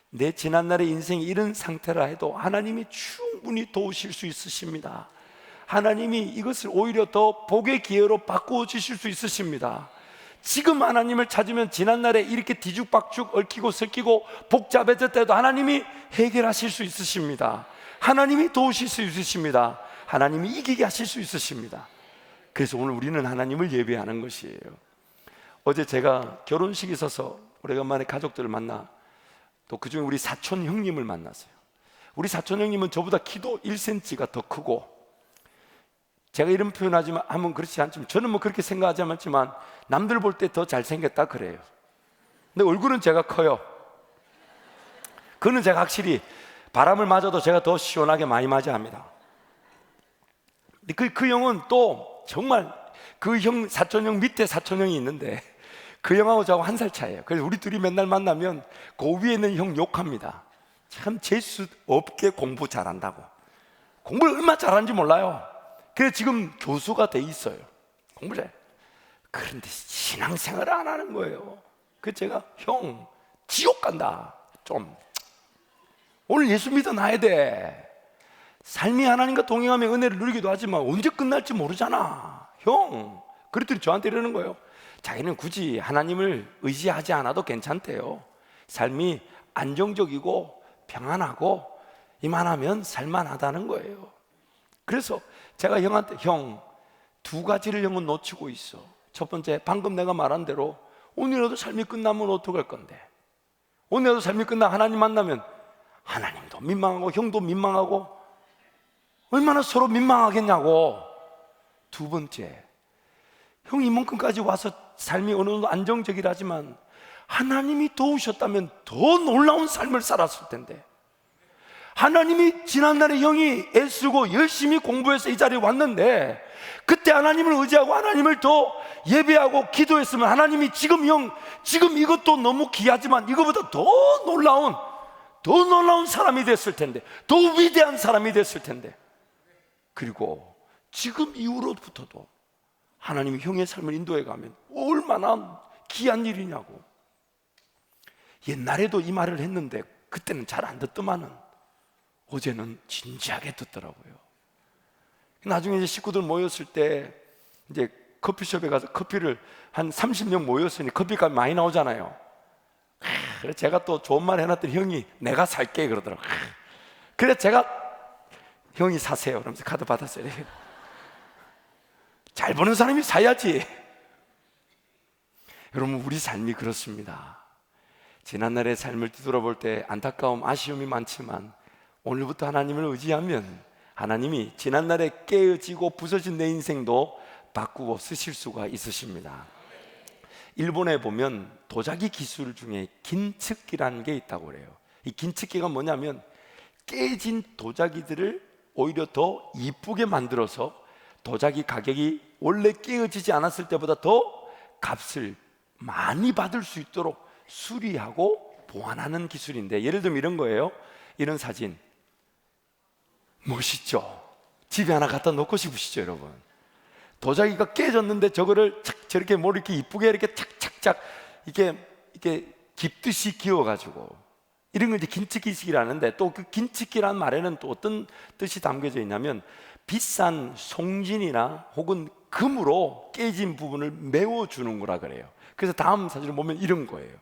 내 지난날의 인생이 이런 상태라 해도 하나님이 충분히 도우실 수 있으십니다. 하나님이 이것을 오히려 더 복의 기회로 바꾸어 주실 수 있으십니다. 지금 하나님을 찾으면 지난날에 이렇게 뒤죽박죽 얽히고 설키고 복잡해졌다 해도 하나님이 해결하실 수 있으십니다. 하나님이 도우실 수 있으십니다. 하나님이 이기게 하실 수 있으십니다. 그래서 오늘 우리는 하나님을 예배하는 것이에요. 어제 제가 결혼식에 있어서 오래간만에 가족들을 만나, 또 그중에 우리 사촌 형님을 만났어요. 우리 사촌 형님은 저보다 키도 1cm가 더 크고, 제가 이런 표현하지만 하면 그렇지 않지만 저는 뭐 그렇게 생각하지 않지만 남들 볼 때 더 잘생겼다 그래요. 근데 얼굴은 제가 커요. 그는 제가 확실히 바람을 맞아도 제가 더 시원하게 많이 맞이합니다. 근데 그 형은 또 정말 그 형, 사촌형 밑에 사촌형이 있는데 그 형하고 저하고 1살 차이에요. 그래서 우리 둘이 맨날 만나면 그 위에 있는 형 욕합니다. 참 재수 없게 공부 잘한다고. 공부를 얼마나 잘하는지 몰라요. 그래서 지금 교수가 돼 있어요. 공부를 해. 그런데 신앙생활을 안 하는 거예요. 그래서 제가 형 지옥 간다. 좀 오늘 예수 믿어 놔야 돼. 삶이 하나님과 동행하며 은혜를 누리기도 하지만 언제 끝날지 모르잖아 형. 그랬더니 저한테 이러는 거예요. 자기는 굳이 하나님을 의지하지 않아도 괜찮대요. 삶이 안정적이고 평안하고 이만하면 살만하다는 거예요. 그래서 제가 형한테, 형, 2가지를 형은 놓치고 있어. 첫 번째, 방금 내가 말한 대로 오늘이라도 삶이 끝나면 어떡할 건데, 오늘이라도 삶이 끝나 하나님 만나면 하나님도 민망하고 형도 민망하고 얼마나 서로 민망하겠냐고. 2번째, 형 이만큼까지 와서 삶이 어느 정도 안정적이라지만 하나님이 도우셨다면 더 놀라운 삶을 살았을 텐데, 하나님이 지난날에 형이 애쓰고 열심히 공부해서 이 자리에 왔는데 그때 하나님을 의지하고 하나님을 더 예배하고 기도했으면 하나님이 지금 이것도 너무 귀하지만 이거보다 더 놀라운 사람이 됐을 텐데, 더 위대한 사람이 됐을 텐데. 그리고 지금 이후로부터도 하나님이 형의 삶을 인도해 가면 얼마나 귀한 일이냐고. 옛날에도 이 말을 했는데 그때는 잘 안 듣더만은 어제는 진지하게 듣더라고요. 나중에 이제 식구들 모였을 때 이제 커피숍에 가서 커피를 한 30명 모였으니 커피값이 많이 나오잖아요. 그래서 제가 또 좋은 말 해놨더니 형이 내가 살게 그러더라고요. 그래서 제가 형이 사세요 그러면서 카드 받았어요. 잘 버는 사람이 사야지. 여러분, 우리 삶이 그렇습니다. 지난날의 삶을 뒤돌아볼 때 안타까움, 아쉬움이 많지만 오늘부터 하나님을 의지하면 하나님이 지난날에 깨어지고 부서진 내 인생도 바꾸고 쓰실 수가 있으십니다. 일본에 보면 도자기 기술 중에 긴츠기라는 게 있다고 그래요. 이 긴츠기가 뭐냐면 깨진 도자기들을 오히려 더 이쁘게 만들어서 도자기 가격이 원래 깨어지지 않았을 때보다 더 값을 많이 받을 수 있도록 수리하고 보완하는 기술인데, 예를 들면 이런 거예요. 이런 사진 멋있죠? 집에 하나 갖다 놓고 싶으시죠, 여러분? 도자기가 깨졌는데 저거를 저렇게 뭘 이렇게 이쁘게 이렇게 착착착 이렇게 깁듯이 기어가지고, 이런 걸 이제 긴츠기식이라는데, 또 그 긴츠기라는 말에는 또 어떤 뜻이 담겨져 있냐면 비싼 송진이나 혹은 금으로 깨진 부분을 메워주는 거라 그래요. 그래서 다음 사진을 보면 이런 거예요.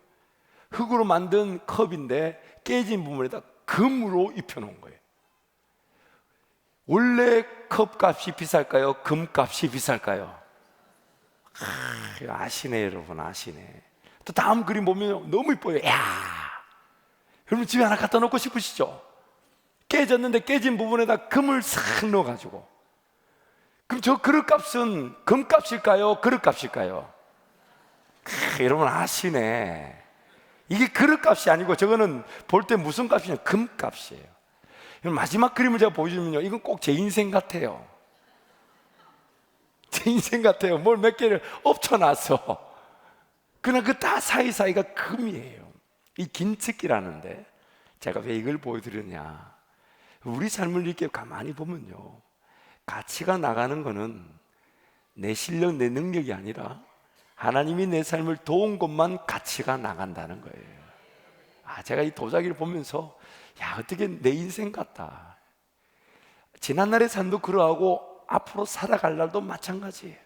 흙으로 만든 컵인데 깨진 부분에다 금으로 입혀놓은 거예요. 원래 컵값이 비쌀까요? 금값이 비쌀까요? 아시네, 여러분, 아시네. 또 다음 그림 보면 너무 이뻐요. 야, 여러분 집에 하나 갖다 놓고 싶으시죠? 깨졌는데 깨진 부분에다 금을 싹 넣어가지고. 그럼 저 그릇값은 금값일까요? 그릇값일까요? 여러분 아시네. 이게 그릇값이 아니고 저거는 볼 때 무슨 값이냐? 금값이에요. 마지막 그림을 제가 보여주면요, 이건 꼭 제 인생 같아요. 제 인생 같아요. 뭘 몇 개를 엎쳐놨어. 그러나 그 다 사이사이가 금이에요. 이 긴축기라는데, 제가 왜 이걸 보여드렸냐, 우리 삶을 이렇게 가만히 보면요, 가치가 나가는 거는 내 실력, 내 능력이 아니라 하나님이 내 삶을 도운 것만 가치가 나간다는 거예요. 제가 이 도자기를 보면서 어떻게 내 인생 같다. 지난날의 삶도 그러하고 앞으로 살아갈 날도 마찬가지예요.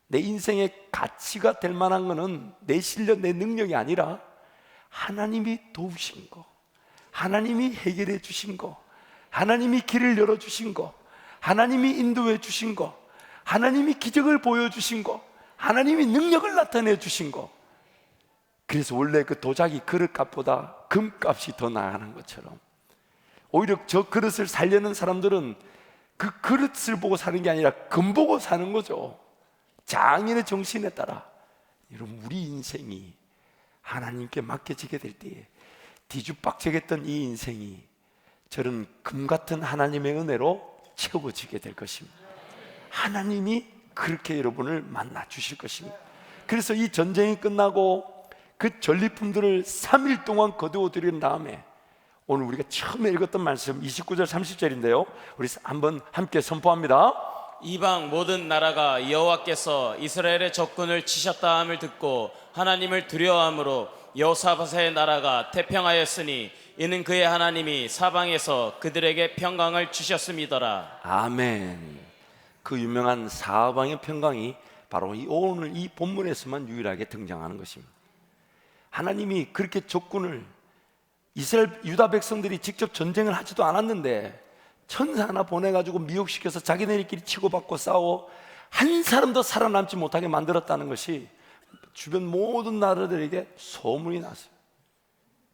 내 인생의 가치가 될 만한 거는 내 실력, 내 능력이 아니라 하나님이 도우신 거, 하나님이 해결해 주신 거, 하나님이 길을 열어주신 거, 하나님이 인도해 주신 거, 하나님이 기적을 보여주신 거, 하나님이 능력을 나타내 주신 거. 그래서 원래 그 도자기 그릇값보다 금값이 더 나가는 것처럼, 오히려 저 그릇을 살려는 사람들은 그 그릇을 보고 사는 게 아니라 금 보고 사는 거죠. 장인의 정신에 따라. 여러분, 우리 인생이 하나님께 맡겨지게 될 때에 뒤죽박죽했던 이 인생이 저런 금 같은 하나님의 은혜로 채워지게 될 것입니다. 하나님이 그렇게 여러분을 만나 주실 것입니다. 그래서 이 전쟁이 끝나고 그 전리품들을 3일 동안 거두어 들인 다음에, 오늘 우리가 처음에 읽었던 말씀 29절 30절인데요 우리 한번 함께 선포합니다. 이방 모든 나라가 여호와께서 이스라엘의 적군을 치셨다 함을 듣고 하나님을 두려워함으로 여호사밧의 나라가 태평하였으니 이는 그의 하나님이 사방에서 그들에게 평강을 주셨음이더라. 아멘. 그 유명한 사방의 평강이 바로 오늘 이 본문에서만 유일하게 등장하는 것입니다. 하나님이 그렇게 적군을, 이스라엘 유다 백성들이 직접 전쟁을 하지도 않았는데 천사 하나 보내가지고 미혹시켜서 자기네들끼리 치고받고 싸워 한 사람도 살아남지 못하게 만들었다는 것이 주변 모든 나라들에게 소문이 났어요.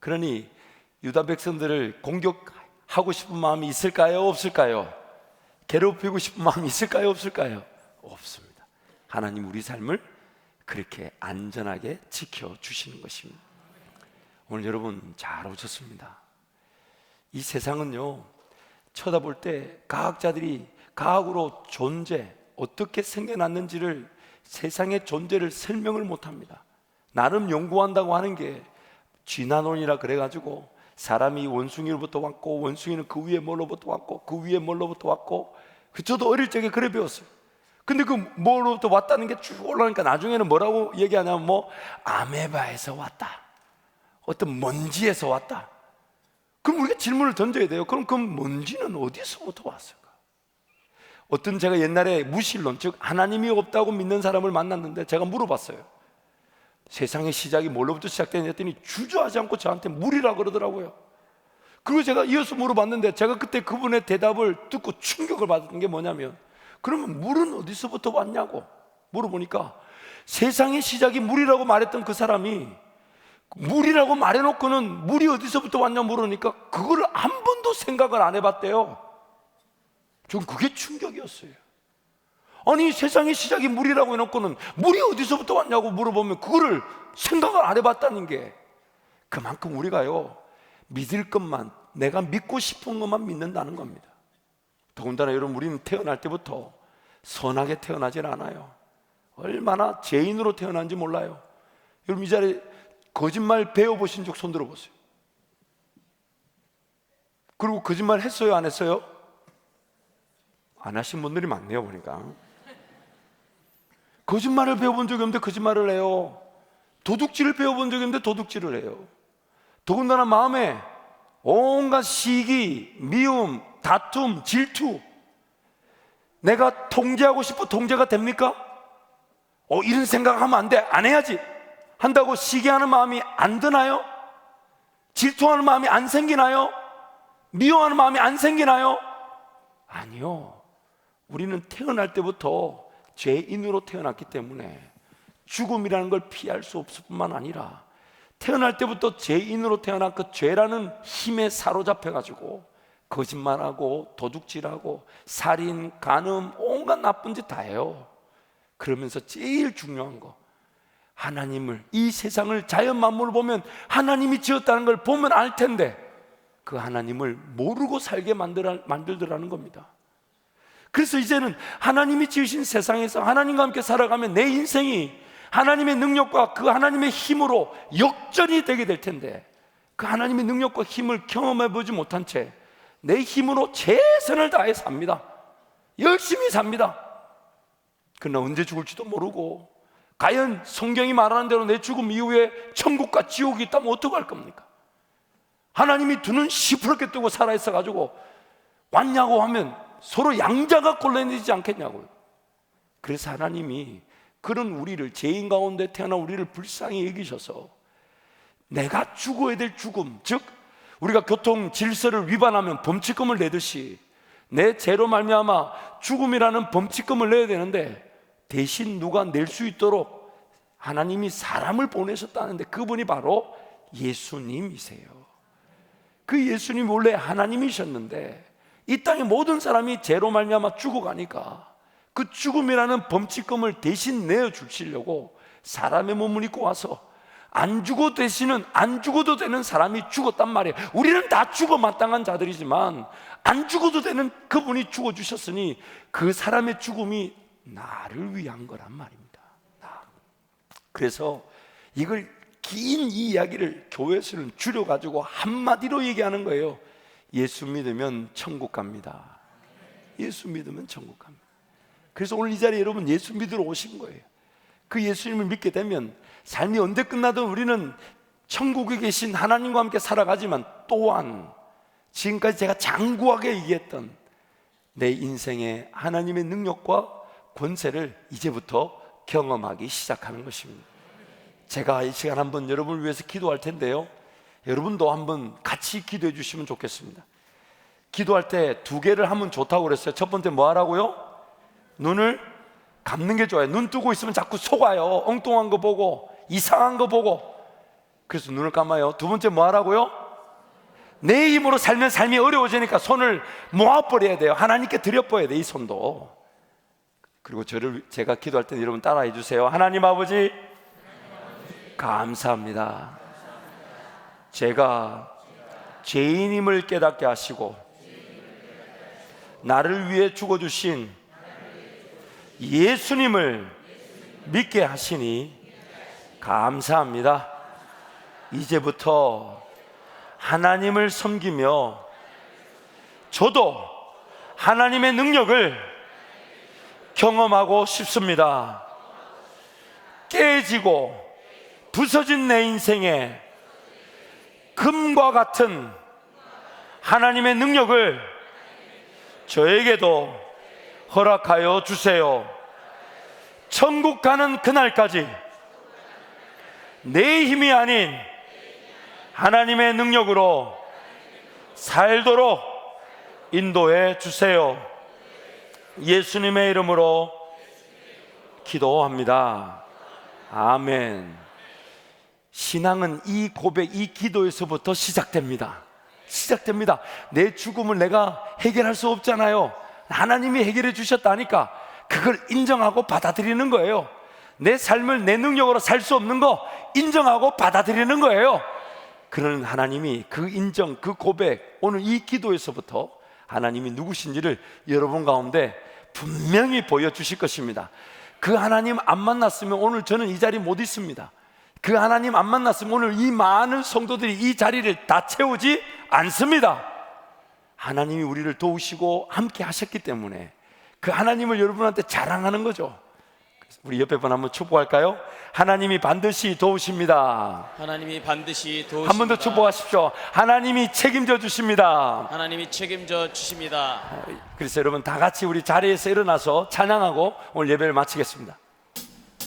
그러니 유다 백성들을 공격하고 싶은 마음이 있을까요? 없을까요? 괴롭히고 싶은 마음이 있을까요? 없을까요? 없습니다. 하나님 우리 삶을 그렇게 안전하게 지켜주시는 것입니다. 오늘 여러분 잘 오셨습니다. 이 세상은요, 쳐다볼 때 과학자들이 과학으로 존재, 어떻게 생겨났는지를, 세상의 존재를 설명을 못합니다. 나름 연구한다고 하는 게 쥐나논이라 그래가지고 사람이 원숭이로부터 왔고, 원숭이는 그 위에 뭘로부터 왔고, 그 위에 뭘로부터 왔고, 저도 어릴 적에 그래 배웠어요. 근데 그 뭐로부터 왔다는 게 쭉 올라오니까 나중에는 뭐라고 얘기하냐면 아메바에서 왔다, 어떤 먼지에서 왔다. 그럼 우리가 질문을 던져야 돼요. 그럼 그 먼지는 어디서부터 왔을까? 어떤 제가 옛날에 무신론, 즉 하나님이 없다고 믿는 사람을 만났는데 제가 물어봤어요. 세상의 시작이 뭘로부터 시작되냐 했더니 주저하지 않고 저한테 물이라고 그러더라고요. 그리고 제가 이어서 물어봤는데 제가 그때 그분의 대답을 듣고 충격을 받은 게 뭐냐면, 그러면 물은 어디서부터 왔냐고 물어보니까 세상의 시작이 물이라고 말했던 그 사람이 물이라고 말해놓고는 물이 어디서부터 왔냐 물으니까 그거를 한 번도 생각을 안 해봤대요. 전 그게 충격이었어요. 아니, 세상의 시작이 물이라고 해놓고는 물이 어디서부터 왔냐고 물어보면 그거를 생각을 안 해봤다는 게, 그만큼 우리가요, 믿을 것만, 내가 믿고 싶은 것만 믿는다는 겁니다. 더군다나 여러분, 우리는 태어날 때부터 선하게 태어나질 않아요. 얼마나 죄인으로 태어난지 몰라요. 여러분, 이 자리에 거짓말 배워보신 적 손 들어보세요. 그리고 거짓말 했어요, 안 했어요? 안 하신 분들이 많네요, 보니까. 거짓말을 배워본 적이 없는데 거짓말을 해요. 도둑질을 배워본 적이 없는데 도둑질을 해요. 더군다나 마음에 온갖 시기, 미움, 다툼, 질투, 내가 통제하고 싶어 통제가 됩니까? 이런 생각하면 안 돼, 안 해야지 한다고 시기하는 마음이 안 드나요? 질투하는 마음이 안 생기나요? 미워하는 마음이 안 생기나요? 아니요. 우리는 태어날 때부터 죄인으로 태어났기 때문에 죽음이라는 걸 피할 수 없을 뿐만 아니라 태어날 때부터 죄인으로 태어난 그 죄라는 힘에 사로잡혀가지고 거짓말하고 도둑질하고 살인, 간음, 온갖 나쁜 짓 다 해요. 그러면서 제일 중요한 거, 하나님을, 이 세상을, 자연 만물을 보면 하나님이 지었다는 걸 보면 알 텐데 그 하나님을 모르고 살게 만들더라는 겁니다. 그래서 이제는 하나님이 지으신 세상에서 하나님과 함께 살아가면 내 인생이 하나님의 능력과 그 하나님의 힘으로 역전이 되게 될 텐데 그 하나님의 능력과 힘을 경험해 보지 못한 채 내 힘으로 최선을 다해 삽니다. 열심히 삽니다. 그러나 언제 죽을지도 모르고, 과연 성경이 말하는 대로 내 죽음 이후에 천국과 지옥이 있다면 어떡할 겁니까? 하나님이 두 눈 시퍼렇게 뜨고 살아있어 가지고 왔냐고 하면 서로 양자가 곤란해지지 않겠냐고요. 그래서 하나님이 그런 우리를, 죄인 가운데 태어난 우리를 불쌍히 여기셔서 내가 죽어야 될 죽음, 즉 우리가 교통 질서를 위반하면 범칙금을 내듯이 내 죄로 말미암아 죽음이라는 범칙금을 내야 되는데 대신 누가 낼 수 있도록 하나님이 사람을 보내셨다는데 그분이 바로 예수님이세요. 그 예수님이 원래 하나님이셨는데 이 땅의 모든 사람이 죄로 말미암아 죽어가니까 그 죽음이라는 범칙금을 대신 내어주시려고 사람의 몸을 입고 와서 안 죽어도 되는 사람이 죽었단 말이에요. 우리는 다 죽어 마땅한 자들이지만 안 죽어도 되는 그분이 죽어주셨으니 그 사람의 죽음이 나를 위한 거란 말입니다. 그래서 이걸 긴 이 이야기를 교회에서는 줄여가지고 한마디로 얘기하는 거예요. 예수 믿으면 천국 갑니다. 예수 믿으면 천국 갑니다. 그래서 오늘 이 자리에 여러분 예수 믿으러 오신 거예요. 그 예수님을 믿게 되면 삶이 언제 끝나든 우리는 천국에 계신 하나님과 함께 살아가지만 또한 지금까지 제가 장구하게 얘기했던 내 인생의 하나님의 능력과 권세를 이제부터 경험하기 시작하는 것입니다. 제가 이 시간 한번 여러분을 위해서 기도할 텐데요, 여러분도 한번 같이 기도해 주시면 좋겠습니다. 기도할 때 두 개를 하면 좋다고 그랬어요. 첫 번째 뭐 하라고요? 눈을 감는 게 좋아요. 눈 뜨고 있으면 자꾸 속아요. 엉뚱한 거 보고 이상한 거 보고. 그래서 눈을 감아요. 두 번째 뭐 하라고요? 내 힘으로 살면 삶이 어려워지니까 손을 모아버려야 돼요. 하나님께 드려버려야 돼, 이 손도. 그리고 제가 기도할 때 여러분 따라해 주세요. 하나님 아버지, 감사합니다. 제가 죄인임을 깨닫게 하시고 나를 위해 죽어주신 예수님을 믿게 하시니 감사합니다. 이제부터 하나님을 섬기며 저도 하나님의 능력을 경험하고 싶습니다. 깨지고 부서진 내 인생에 금과 같은 하나님의 능력을 저에게도 허락하여 주세요. 천국 가는 그날까지 내 힘이 아닌 하나님의 능력으로 살도록 인도해 주세요. 예수님의 이름으로 기도합니다. 아멘. 신앙은 이 고백, 이 기도에서부터 시작됩니다. 내 죽음을 내가 해결할 수 없잖아요. 하나님이 해결해 주셨다니까 그걸 인정하고 받아들이는 거예요. 내 삶을 내 능력으로 살 수 없는 거 인정하고 받아들이는 거예요. 그러는 하나님이 그 인정, 그 고백, 오늘 이 기도에서부터 하나님이 누구신지를 여러분 가운데 분명히 보여주실 것입니다. 그 하나님 안 만났으면 오늘 저는 이 자리 못 있습니다. 그 하나님 안 만났으면 오늘 이 많은 성도들이 이 자리를 다 채우지 않습니다. 하나님이 우리를 도우시고 함께 하셨기 때문에 그 하나님을 여러분한테 자랑하는 거죠. 우리 옆에 분 한번 축복할까요? 하나님이 반드시 도우십니다. 하나님이 반드시 도우십니다. 한 번 더 축복하십시오. 하나님이 책임져 주십니다. 하나님이 책임져 주십니다. 그래서 여러분 다 같이 우리 자리에서 일어나서 찬양하고 오늘 예배를 마치겠습니다.